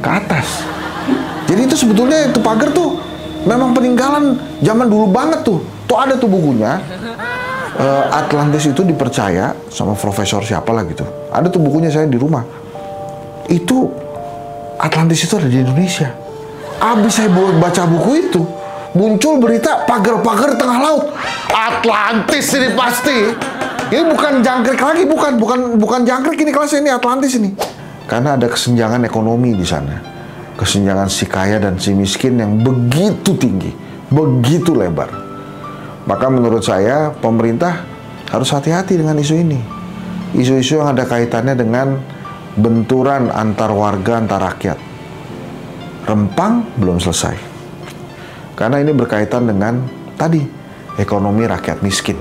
ke atas. Jadi itu sebetulnya itu pagar tuh memang peninggalan zaman dulu banget tuh. Tuh ada tuh bukunya. Atlantis itu dipercaya sama profesor siapa lah gitu. Ada tuh bukunya saya di rumah. Itu Atlantis itu ada di Indonesia. Abis saya baca buku itu, muncul berita pagar-pagar tengah laut. Atlantis ini pasti. Ini bukan jangkrik lagi, bukan jangkrik ini kelasnya, ini Atlantis ini. Karena ada kesenjangan ekonomi di sana. Kesenjangan si kaya dan si miskin yang begitu tinggi, begitu lebar. Maka menurut saya pemerintah harus hati-hati dengan isu ini. Isu-isu yang ada kaitannya dengan benturan antar warga, antar rakyat. Rempang belum selesai. Karena ini berkaitan dengan tadi, ekonomi rakyat miskin.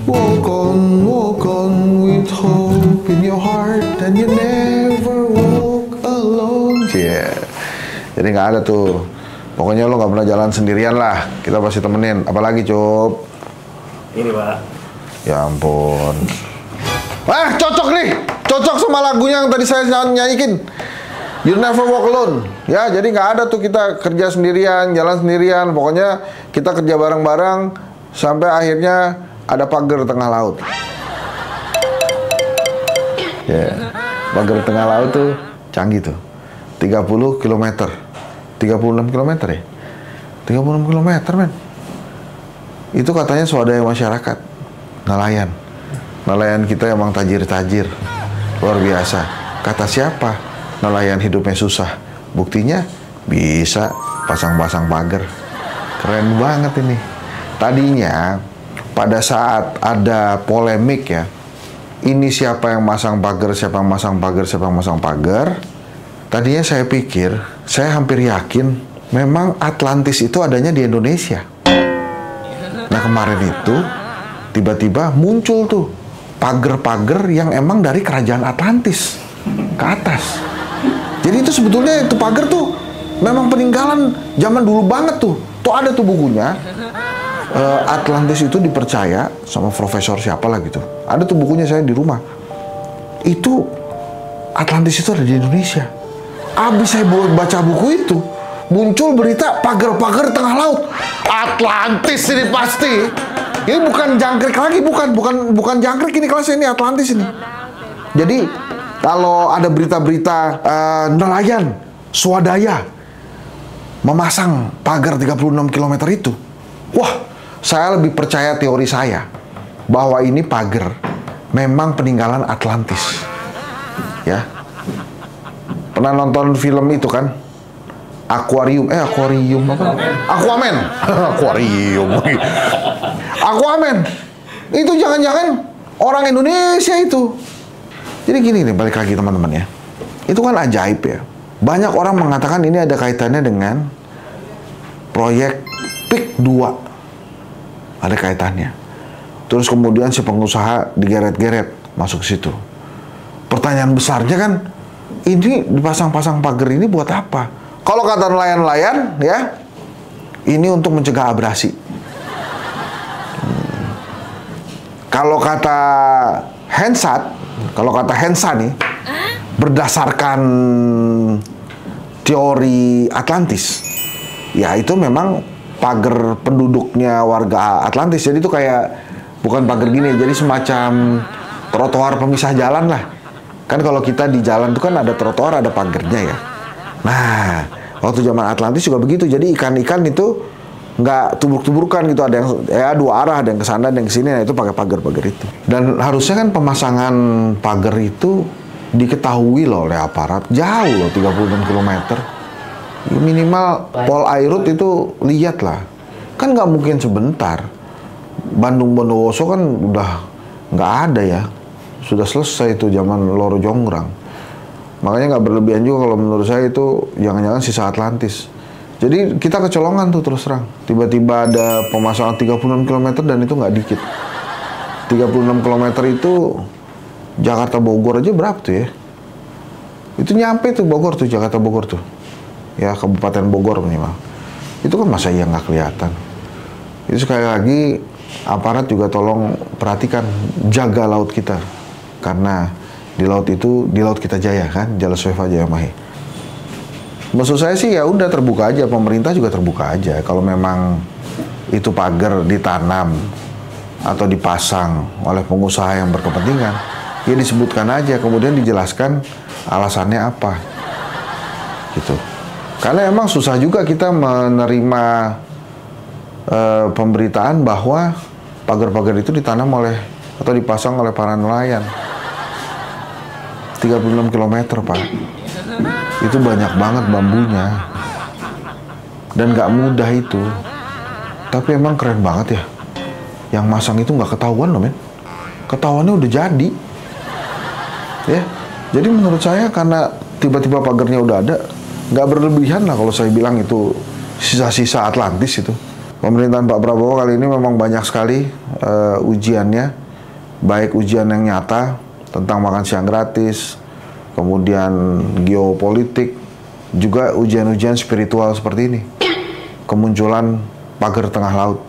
Walk on with hope in your heart and you never walk alone. Yeah. Jadi nggak ada tuh. Pokoknya lo nggak pernah jalan sendirian lah. Kita pasti temenin. Apalagi Cup? Ini Pak. Ya ampun. Cocok nih. Cocok sama lagunya yang tadi saya nyanyikin. You never walk alone. Ya, jadi nggak ada tuh kita kerja sendirian, jalan sendirian. Pokoknya kita kerja bareng-bareng sampai akhirnya ada pagar tengah laut. Ya, pagar tengah laut tuh canggih tuh. 30 km. 36 km ya? 36 km, men. Itu katanya swadaya masyarakat. Nelayan. Nelayan kita emang tajir-tajir. Luar biasa. Kata siapa? Nelayan hidupnya susah. Buktinya bisa pasang-pasang pagar. Keren banget ini. Tadinya pada saat ada polemik ya, ini siapa yang masang pagar, siapa yang masang pagar, siapa yang masang pagar. Tadinya saya pikir, saya hampir yakin memang Atlantis itu adanya di Indonesia. Nah kemarin itu tiba-tiba muncul tuh pagar-pagar yang emang dari kerajaan Atlantis ke atas. Jadi itu sebetulnya itu pagar tuh memang peninggalan zaman dulu banget tuh. Tuh ada tuh bukunya. Atlantis itu dipercaya sama profesor siapa lah gitu. Ada tuh bukunya saya di rumah. Itu Atlantis itu ada di Indonesia. Abis saya baca buku itu, muncul berita pagar-pagar tengah laut. Atlantis ini pasti. Ini bukan jangkrik lagi, bukan jangkrik ini kelasnya, ini Atlantis ini. Jadi kalau ada berita-berita nelayan swadaya memasang pagar 36 km itu, wah, saya lebih percaya teori saya bahwa ini pagar memang peninggalan Atlantis. Ya. Pernah nonton film itu kan? Aquarium apa? Aquaman. Aquaman. Itu jangan-jangan orang Indonesia itu. Jadi gini nih, balik lagi teman-teman ya. Itu kan ajaib ya. Banyak orang mengatakan ini ada kaitannya dengan proyek PIK 2. Ada kaitannya. Terus kemudian si pengusaha digeret-geret masuk situ. Pertanyaan besarnya kan, ini dipasang-pasang pagar ini buat apa? Kalau kata nelayan-nelayan ya, ini untuk mencegah abrasi. Kalau kata Hensa nih, berdasarkan teori Atlantis, ya itu memang pagar penduduknya warga Atlantis. Jadi itu kayak bukan pagar gini, jadi semacam trotoar pemisah jalan lah. Kan kalau kita di jalan itu kan ada trotoar, ada pagarnya ya. Nah, waktu zaman Atlantis juga begitu. Jadi ikan-ikan itu nggak tubruk-tubrukan gitu. Ada yang ya dua arah, ada yang ke sana, ada yang ke sini. Nah, itu pakai pagar-pagar itu. Dan harusnya kan pemasangan pagar itu diketahui loh oleh aparat. Jauh loh, 36 km. Minimal Pol Airut itu lihat lah. Kan nggak mungkin sebentar. Bandung Bondowoso kan udah nggak ada ya. Sudah selesai itu zaman Loro Jonggrang. Makanya nggak berlebihan juga kalau menurut saya itu jangan-jangan sisa Atlantis. Jadi kita kecolongan tuh terus terang. Tiba-tiba ada pemasangan 36 km dan itu nggak dikit. 36 km itu Jakarta Bogor aja berapa tuh ya? Itu nyampe tuh Bogor tuh, Jakarta Bogor tuh. Ya Kabupaten Bogor minimal. Itu kan masa iya nggak kelihatan. Itu sekali lagi aparat juga tolong perhatikan, jaga laut kita. Karena di laut itu, di laut kita jaya kan, Jala Sweva Jaya Mahe. Maksud saya sih ya udah terbuka aja, pemerintah juga terbuka aja. Kalau memang itu pagar ditanam atau dipasang oleh pengusaha yang berkepentingan, ya disebutkan aja, kemudian dijelaskan alasannya apa. Gitu. Karena emang susah juga kita menerima pemberitaan bahwa pagar-pagar itu ditanam oleh atau dipasang oleh para nelayan. 36 km, Pak. Itu banyak banget bambunya. Dan nggak mudah itu. Tapi emang keren banget ya. Yang masang itu nggak ketahuan loh, men. Ketahuannya udah jadi. Ya. Jadi menurut saya karena tiba-tiba pagarnya udah ada, nggak berlebihan lah kalau saya bilang itu sisa-sisa Atlantis itu. Pemerintahan Pak Prabowo kali ini memang banyak sekali ujiannya, baik ujian yang nyata tentang makan siang gratis, kemudian geopolitik, juga ujian-ujian spiritual seperti ini. Kemunculan pagar tengah laut,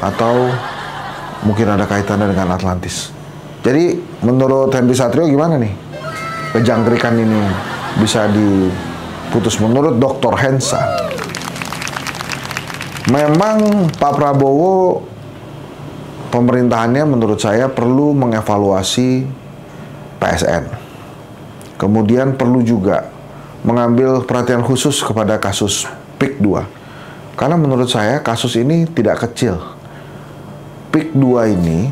atau mungkin ada kaitannya dengan Atlantis. Jadi menurut Henry Satrio gimana nih? Kejangkrikan ini bisa diputus menurut Dr. Hensa. Memang Pak Prabowo pemerintahannya menurut saya perlu mengevaluasi PSN. Kemudian perlu juga mengambil perhatian khusus kepada kasus PIK 2. Karena menurut saya kasus ini tidak kecil. PIK 2 ini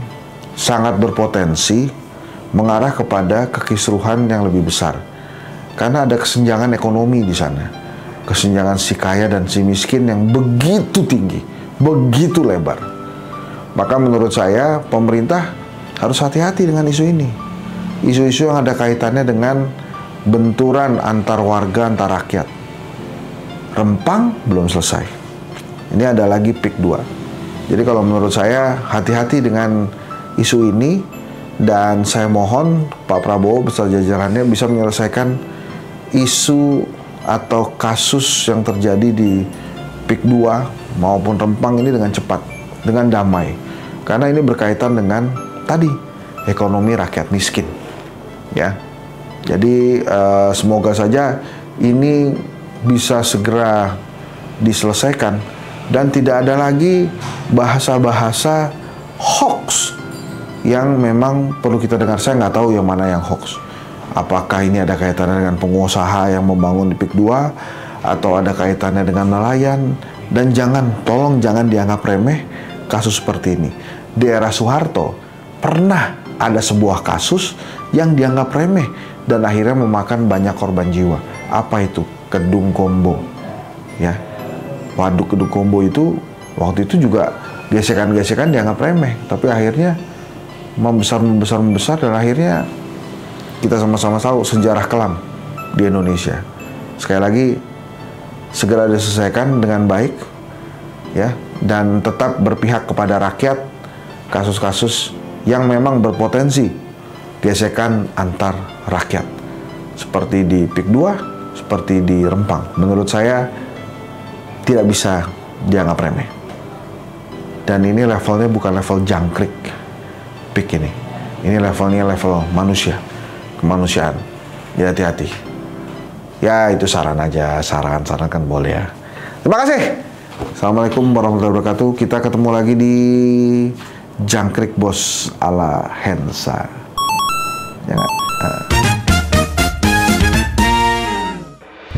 sangat berpotensi mengarah kepada kekisruhan yang lebih besar. Karena ada kesenjangan ekonomi di sana. Kesenjangan si kaya dan si miskin yang begitu tinggi, begitu lebar. Maka menurut saya pemerintah harus hati-hati dengan isu ini. Isu-isu yang ada kaitannya dengan benturan antar warga, antar rakyat. Rempang belum selesai. Ini ada lagi PIK 2. Jadi kalau menurut saya hati-hati dengan isu ini. Dan saya mohon Pak Prabowo beserta jajarannya bisa menyelesaikan isu atau kasus yang terjadi di PIK 2 maupun Rempang ini dengan cepat, dengan damai. Karena ini berkaitan dengan tadi ekonomi rakyat miskin. Ya. Jadi semoga saja ini bisa segera diselesaikan dan tidak ada lagi bahasa-bahasa hoax yang memang perlu kita dengar. Saya nggak tahu yang mana yang hoax. Apakah ini ada kaitannya dengan pengusaha yang membangun di PIK 2 atau ada kaitannya dengan nelayan? Dan tolong jangan dianggap remeh kasus seperti ini. Di era Soeharto pernah ada sebuah kasus yang dianggap remeh dan akhirnya memakan banyak korban jiwa. Apa itu? Kedung Kombo. Ya. Waduk Kedung Kombo itu waktu itu juga gesekan-gesekan dianggap remeh, tapi akhirnya membesar dan akhirnya kita sama-sama tahu sejarah kelam di Indonesia. Sekali lagi segera diselesaikan dengan baik ya, dan tetap berpihak kepada rakyat. Kasus-kasus yang memang berpotensi gesekan antar rakyat seperti di PIK 2, seperti di Rempang, menurut saya tidak bisa dianggap remeh. Dan ini levelnya bukan level jangkrik PIK ini. Ini levelnya level manusia, kemanusiaan. Ya hati-hati. Ya itu saran aja, saran kan boleh ya. Terima kasih. Assalamualaikum warahmatullahi wabarakatuh. Kita ketemu lagi di Jangkrik Bos ala Hensa. Jangan.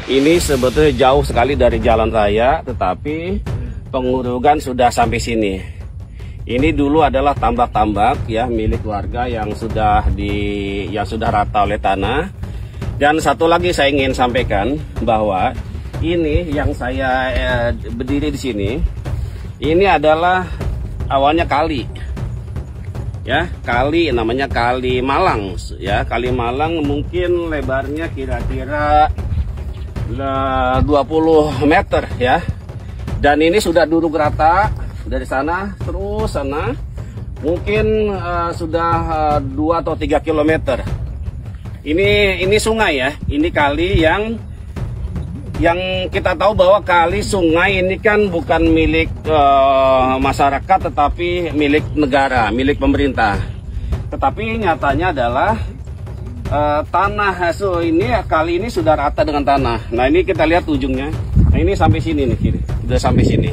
Ini sebetulnya jauh sekali dari jalan raya, tetapi pengurugan sudah sampai sini. Ini dulu adalah tambak-tambak ya milik warga yang sudah rata oleh tanah. Dan satu lagi saya ingin sampaikan bahwa ini yang saya berdiri di sini, ini adalah awalnya kali. Ya, kali namanya Kali Malang ya. Kali Malang mungkin lebarnya kira-kira 20 meter ya. Dan ini sudah duduk rata dari sana terus sana mungkin sudah 2 atau 3 kilometer. Ini sungai ya, ini kali yang Yang kita tahu bahwa kali sungai ini kan bukan milik masyarakat, tetapi milik negara, milik pemerintah. Tetapi nyatanya adalah tanah ini kali ini sudah rata dengan tanah. Nah ini kita lihat ujungnya. Nah ini sampai sini nih kiri, udah sampai sini.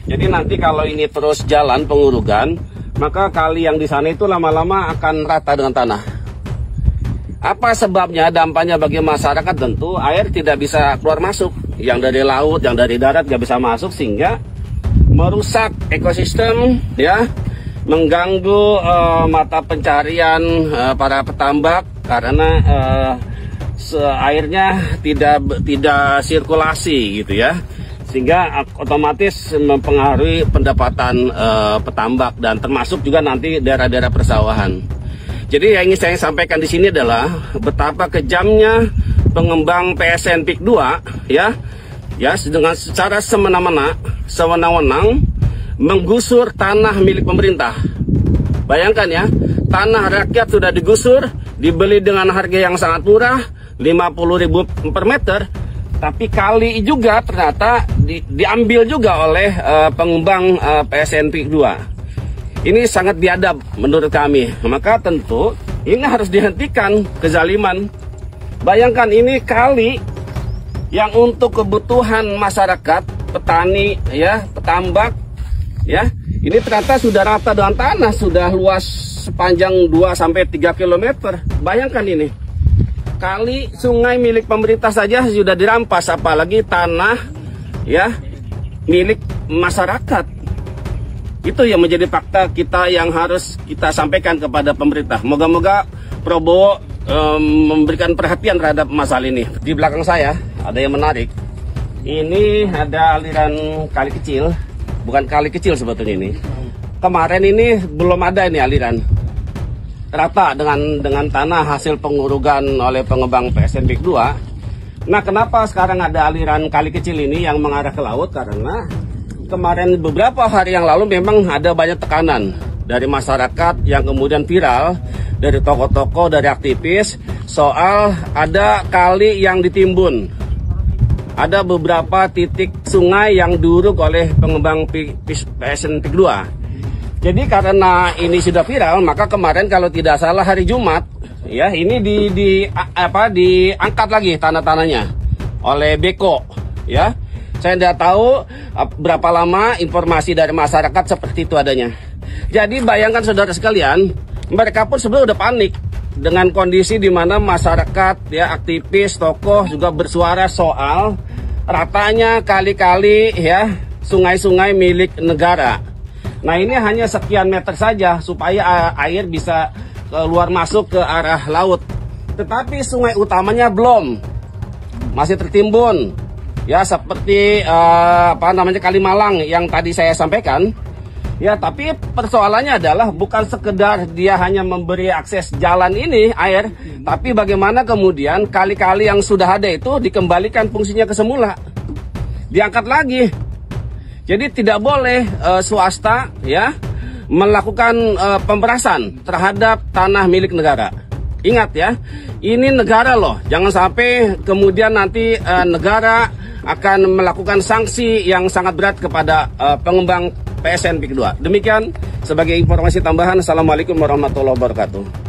Jadi nanti kalau ini terus jalan pengurugan, maka kali yang di sana itu lama-lama akan rata dengan tanah. Apa sebabnya? Dampaknya bagi masyarakat tentu air tidak bisa keluar masuk. Yang dari laut, yang dari darat nggak bisa masuk, sehingga merusak ekosistem, ya, mengganggu mata pencarian para petambak karena airnya tidak sirkulasi gitu ya, sehingga otomatis mempengaruhi pendapatan petambak dan termasuk juga nanti daerah-daerah persawahan. Jadi yang ingin saya sampaikan di sini adalah betapa kejamnya pengembang PSN PIK 2 ya dengan secara semena-mena, sewenang-wenang menggusur tanah milik pemerintah. Bayangkan ya, tanah rakyat sudah digusur, dibeli dengan harga yang sangat murah, 50.000 per meter, tapi kali juga ternyata diambil juga oleh pengembang PSN PIK 2. Ini sangat biadab menurut kami. Maka tentu ini harus dihentikan kezaliman. Bayangkan ini kali yang untuk kebutuhan masyarakat, petani, ya, petambak, ya, ini ternyata sudah rata dengan tanah, sudah luas sepanjang 2-3 km. Bayangkan ini, kali sungai milik pemerintah saja sudah dirampas, apalagi tanah, ya, milik masyarakat. Itu yang menjadi fakta kita yang harus kita sampaikan kepada pemerintah. Moga-moga Prabowo memberikan perhatian terhadap masalah ini. Di belakang saya ada yang menarik. Ini ada aliran kali kecil, bukan kali kecil sebetulnya ini. Kemarin ini belum ada ini aliran. Rata dengan tanah hasil pengurugan oleh pengembang PSN PIK 2. Nah, kenapa sekarang ada aliran kali kecil ini yang mengarah ke laut? Karena kemarin beberapa hari yang lalu memang ada banyak tekanan dari masyarakat yang kemudian viral, dari tokoh-tokoh, dari aktivis, soal ada kali yang ditimbun. Ada beberapa titik sungai yang diuruk oleh pengembang PSN PIK 2. Jadi karena ini sudah viral, maka kemarin kalau tidak salah hari Jumat, ya, ini diangkat lagi tanah-tanahnya oleh Beko, ya. Saya tidak tahu berapa lama informasi dari masyarakat seperti itu adanya. Jadi bayangkan saudara sekalian, mereka pun sebenarnya udah panik dengan kondisi di mana masyarakat, ya, aktivis, tokoh juga bersuara soal ratanya kali-kali, ya, sungai-sungai milik negara. Nah ini hanya sekian meter saja supaya air bisa keluar masuk ke arah laut. Tetapi sungai utamanya belum, masih tertimbun. Ya, seperti Kalimalang yang tadi saya sampaikan. Ya, tapi persoalannya adalah bukan sekedar dia hanya memberi akses jalan ini air, tapi bagaimana kemudian kali-kali yang sudah ada itu dikembalikan fungsinya ke semula, diangkat lagi. Jadi tidak boleh swasta, ya, melakukan pemerasan terhadap tanah milik negara. Ingat ya, ini negara loh. Jangan sampai kemudian nanti negara akan melakukan sanksi yang sangat berat kepada pengembang PSN PIK 2. Demikian sebagai informasi tambahan. Assalamualaikum warahmatullahi wabarakatuh.